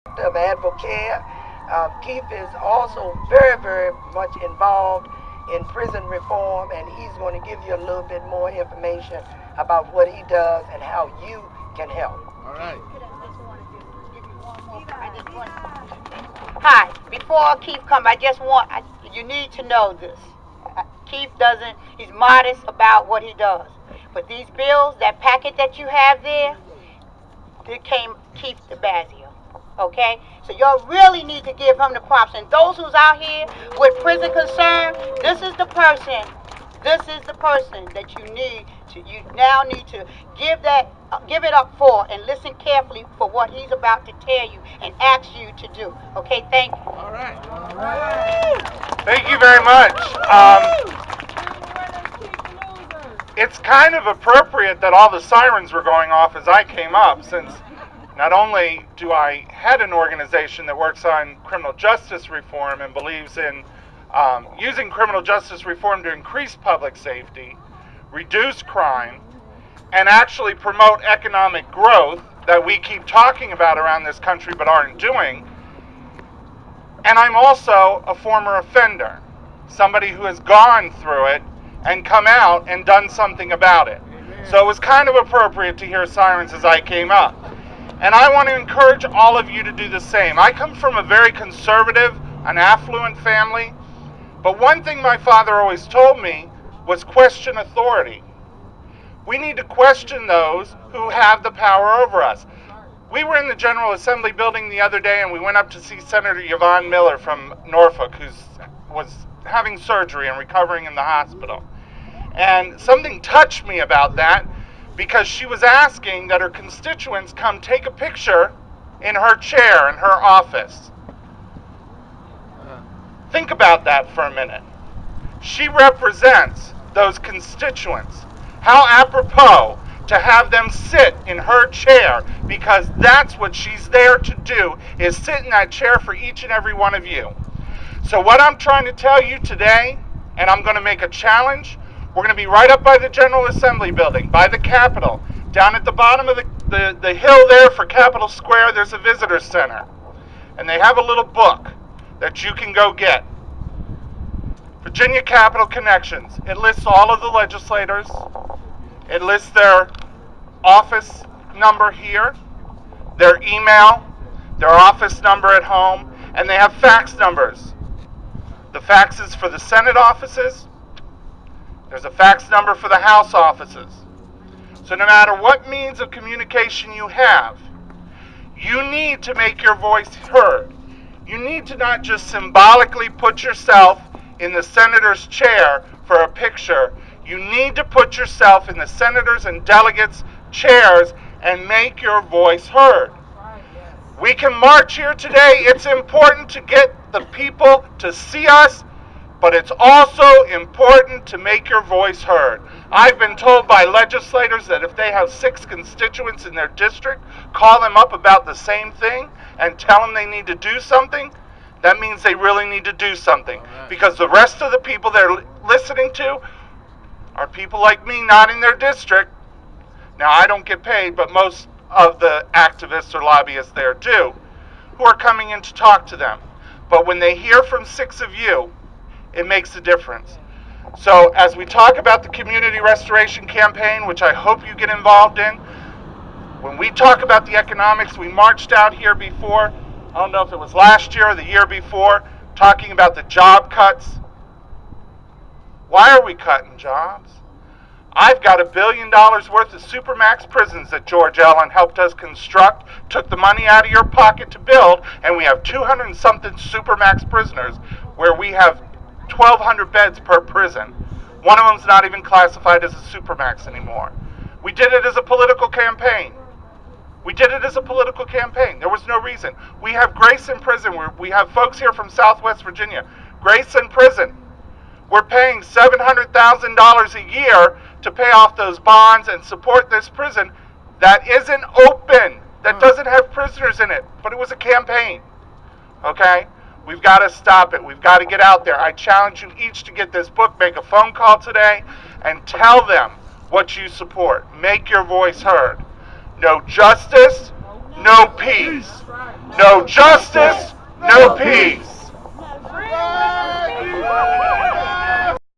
of Advocare. Keith is also very much involved in prison reform, and he's going to give you a little bit more information about what he does and how you can help. All right. Hi. Before Keith comes, you need to know this. Keith doesn't, he's modest about what he does. But these bills, that packet that you have there, it came Keith DeBazio. Okay? So y'all really need to give him the props. And those who's out here with prison concern, this is the person that you now need to give it up for and listen carefully for what he's about to tell you and ask you to do. Okay, thank you. All right. All right. Thank you very much. It's kind of appropriate that all the sirens were going off as I came up, since not only do I head an organization that works on criminal justice reform and believes in using criminal justice reform to increase public safety, reduce crime, and actually promote economic growth that we keep talking about around this country but aren't doing. And I'm also a former offender, somebody who has gone through it and come out and done something about it. So it was kind of appropriate to hear sirens as I came up. And I want to encourage all of you to do the same. I come from a very conservative, an affluent family, but one thing my father always told me was question authority. We need to question those who have the power over us. We were in the General Assembly building the other day, and we went up to see Senator Yvonne Miller from Norfolk, who was having surgery and recovering in the hospital. And something touched me about that, because she was asking that her constituents come take a picture in her chair in her office. Think about that for a minute. She represents those constituents. How apropos to have them sit in her chair, because that's what she's there to do, is sit in that chair for each and every one of you. So what I'm trying to tell you today, and I'm going to make a challenge, we're going to be right up by the General Assembly building, by the Capitol. Down at the bottom of the hill there for Capitol Square, there's a visitor center. And they have a little book that you can go get. Virginia Capitol Connections. It lists all of the legislators. It lists their office number here, their email, their office number at home, and they have fax numbers. The faxes for the Senate offices. There's a fax number for the House offices. So no matter what means of communication you have, you need to make your voice heard. You need to not just symbolically put yourself in the senator's chair for a picture. You need to put yourself in the senators' and delegates' chairs and make your voice heard. We can march here today. It's important to get the people to see us, but it's also important to make your voice heard. I've been told by legislators that if they have 6 constituents in their district, call them up about the same thing and tell them they need to do something. That means they really need to do something. Because the rest of the people they're listening to are people like me, not in their district. Now, I don't get paid, but most of the activists or lobbyists there do, who are coming in to talk to them. But when they hear from 6 of you, it makes a difference. So as we talk about the community restoration campaign, which I hope you get involved in, when we talk about the economics, we marched out here before, I don't know if it was last year or the year before, talking about the job cuts. Why are we cutting jobs? I've got $1 billion worth of Supermax prisons that George Allen helped us construct, took the money out of your pocket to build, and we have 200 and something Supermax prisoners where we have 1,200 beds per prison. One of them's not even classified as a Supermax anymore. We did it as a political campaign. There was no reason. We have Grace in prison. We have folks here from Southwest Virginia. Grace in prison. We're paying $700,000 a year to pay off those bonds and support this prison that isn't open, that doesn't have prisoners in it. But it was a campaign. Okay? We've got to stop it. We've got to get out there. I challenge you each to get this book, make a phone call today, and tell them what you support. Make your voice heard. No justice, no peace. No justice, no peace.